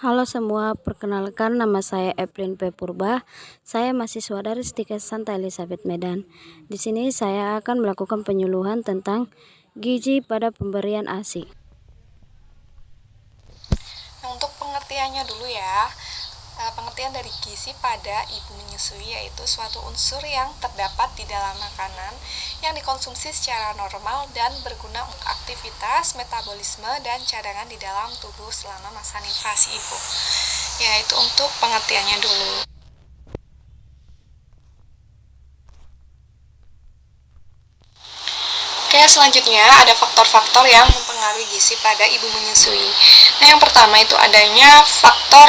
Halo semua, perkenalkan nama saya Evelyn P. Purba. Saya mahasiswa dari Stika Santa Elizabeth Medan. Di sini saya akan melakukan penyuluhan tentang gizi pada pemberian ASI. Nah, untuk pengertiannya dulu ya. Pengertian dari gizi pada ibu menyusui yaitu suatu unsur yang terdapat di dalam makanan yang dikonsumsi secara normal dan berguna untuk aktivitas, metabolisme, dan cadangan di dalam tubuh selama masa nifasi ibu. Ya, itu untuk pengertiannya dulu. Oke, selanjutnya ada faktor-faktor yang mempengaruhi gizi pada ibu menyusui. Nah, yang pertama itu adanya faktor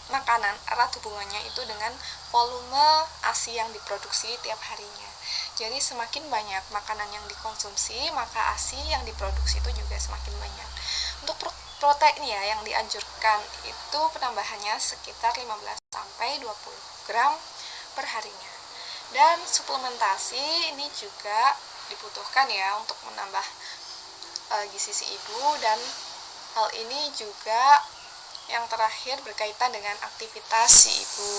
makanan, erat hubungannya itu dengan volume ASI yang diproduksi tiap harinya. Jadi semakin banyak makanan yang dikonsumsi, maka ASI yang diproduksi itu juga semakin banyak. Untuk protein ya yang dianjurkan itu penambahannya sekitar 15 sampai 20 gram per harinya. Dan suplementasi ini juga dibutuhkan ya untuk menambah gizi si ibu, dan hal ini juga yang terakhir berkaitan dengan aktivitas si ibu.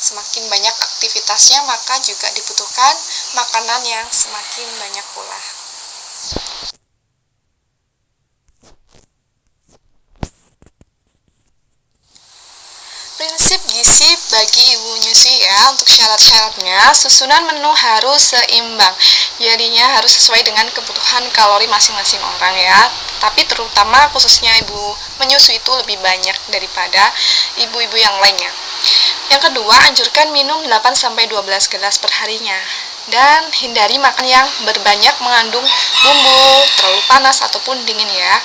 Semakin banyak aktivitasnya maka juga dibutuhkan makanan yang semakin banyak pula. Prinsip gizi bagi ibu menyusui ya, untuk syarat-syaratnya susunan menu harus seimbang. Jadinya harus sesuai dengan kebutuhan kalori masing-masing orang ya. Tapi terutama khususnya ibu menyusui itu lebih banyak daripada ibu-ibu yang lainnya. Yang kedua, anjurkan minum 8-12 gelas per harinya. Dan hindari makan yang berbanyak mengandung bumbu, terlalu panas ataupun dingin ya.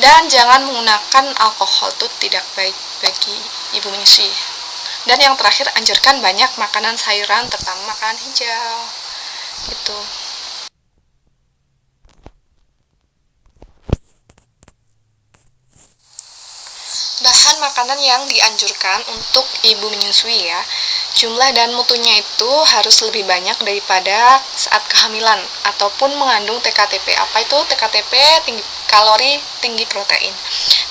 Dan jangan menggunakan alkohol, itu tidak baik bagi ibu menyusui. Dan yang terakhir, anjurkan banyak makanan sayuran, terutama makanan hijau. Gitu. Bahan makanan yang dianjurkan untuk ibu menyusui ya, jumlah dan mutunya itu harus lebih banyak daripada saat kehamilan ataupun mengandung TKTP. Apa itu TKTP? Tinggi kalori, tinggi protein.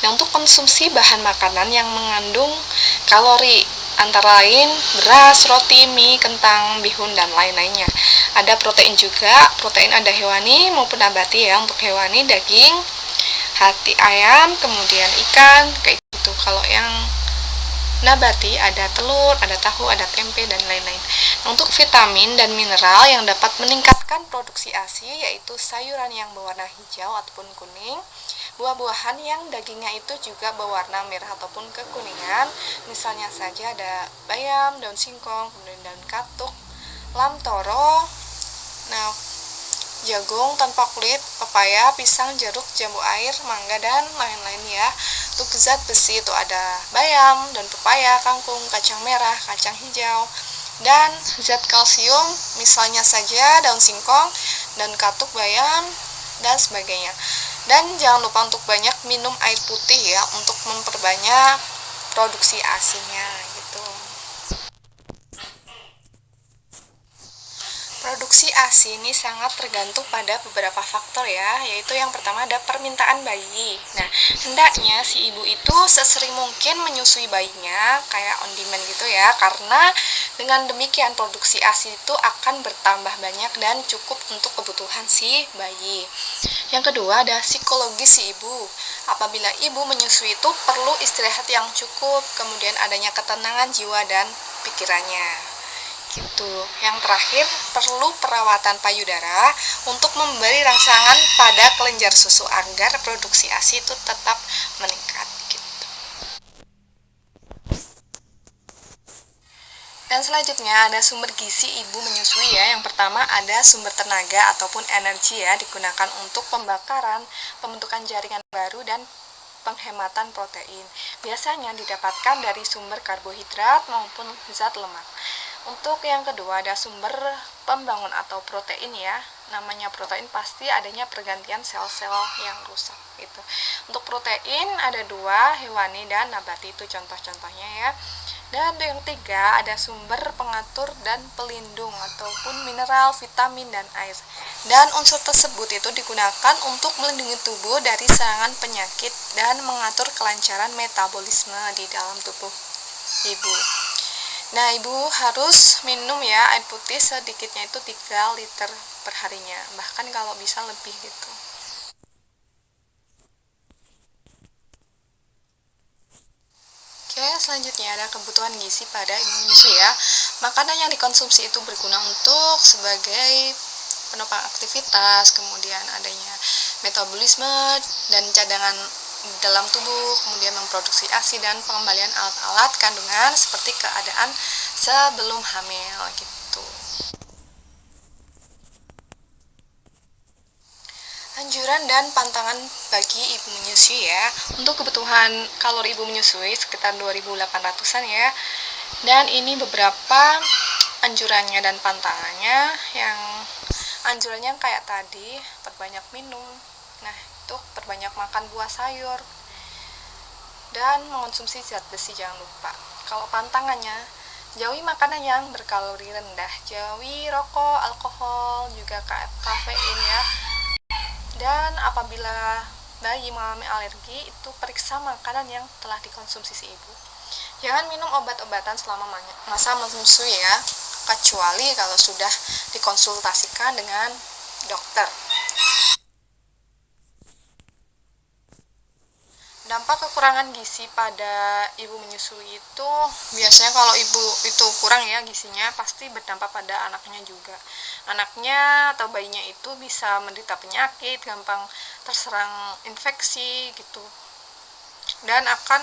Nah, untuk konsumsi bahan makanan yang mengandung kalori antara lain beras, roti, mie, kentang, bihun, dan lain-lainnya. Ada protein juga, protein ada hewani maupun nabati ya. Untuk hewani daging, hati ayam, kemudian ikan, kayak gitu. Kalau yang nabati ada telur, ada tahu, ada tempe, dan lain-lain. Nah, untuk vitamin dan mineral yang dapat meningkatkan produksi ASI yaitu sayuran yang berwarna hijau ataupun kuning, buah-buahan yang dagingnya itu juga berwarna merah ataupun kekuningan, misalnya saja ada bayam, daun singkong, kemudian daun katuk, lam toro, nah jagung tanpa kulit, pepaya, pisang, jeruk, jambu air, mangga, dan lain-lain ya. Untuk zat besi itu ada bayam, dan pepaya, kangkung, kacang merah, kacang hijau, dan zat kalsium misalnya saja daun singkong, dan katuk bayam, dan sebagainya. Dan jangan lupa untuk banyak minum air putih ya, untuk memperbanyak produksi ASI-nya gitu. Produksi ASI ini sangat tergantung pada beberapa faktor ya, yaitu yang pertama ada permintaan bayi. Nah, hendaknya si ibu itu sesering mungkin menyusui bayinya, kayak on demand gitu ya, karena dengan demikian produksi ASI itu akan bertambah banyak dan cukup untuk kebutuhan si bayi. Yang kedua ada psikologis si ibu. Apabila ibu menyusui itu perlu istirahat yang cukup, kemudian adanya ketenangan jiwa dan pikirannya. Gitu. Yang terakhir, perlu perawatan payudara untuk memberi rangsangan pada kelenjar susu agar produksi ASI itu tetap meningkat. Gitu. Dan selanjutnya ada sumber gizi ibu menyusui ya. Yang pertama ada sumber tenaga ataupun energi ya, digunakan untuk pembakaran, pembentukan jaringan baru, dan penghematan protein. Biasanya didapatkan dari sumber karbohidrat maupun zat lemak. Untuk yang kedua ada sumber pembangun atau protein ya. Namanya protein pasti adanya pergantian sel-sel yang rusak gitu. Untuk protein ada dua, hewani dan nabati, itu contoh-contohnya ya. Dan yang ketiga, ada sumber pengatur dan pelindung ataupun mineral, vitamin, dan air. Dan unsur tersebut itu digunakan untuk melindungi tubuh dari serangan penyakit dan mengatur kelancaran metabolisme di dalam tubuh ibu. Nah, ibu harus minum ya air putih sedikitnya itu 3 liter per harinya, bahkan kalau bisa lebih gitu. Oke, selanjutnya ada kebutuhan gizi pada ibu menyusui ya. Makanan yang dikonsumsi itu berguna untuk sebagai penopang aktivitas, kemudian adanya metabolisme dan cadangan dalam tubuh, kemudian memproduksi ASI dan pengembalian alat-alat kandungan seperti keadaan sebelum hamil gitu. Anjuran dan pantangan bagi ibu menyusui ya. Untuk kebutuhan kalori ibu menyusui sekitar 2.800-an ya. Dan ini beberapa anjurannya dan pantangannya. Yang anjurannya kayak tadi, perbanyak minum. Nah, itu perbanyak makan buah sayur. Dan mengonsumsi zat besi jangan lupa. Kalau pantangannya, jauhi makanan yang berkalori rendah. Jauhi rokok, alkohol, juga kafein ya. Dan apabila bayi mengalami alergi, itu periksa makanan yang telah dikonsumsi si ibu. Jangan minum obat-obatan selama masa menyusui ya, kecuali kalau sudah dikonsultasikan dengan dokter. Dampak kekurangan gizi pada ibu menyusui itu biasanya kalau ibu itu kurang ya gizinya, pasti berdampak pada anaknya juga. Anaknya atau bayinya itu bisa menderita penyakit, gampang terserang infeksi gitu, dan akan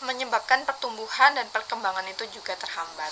menyebabkan pertumbuhan dan perkembangan itu juga terhambat.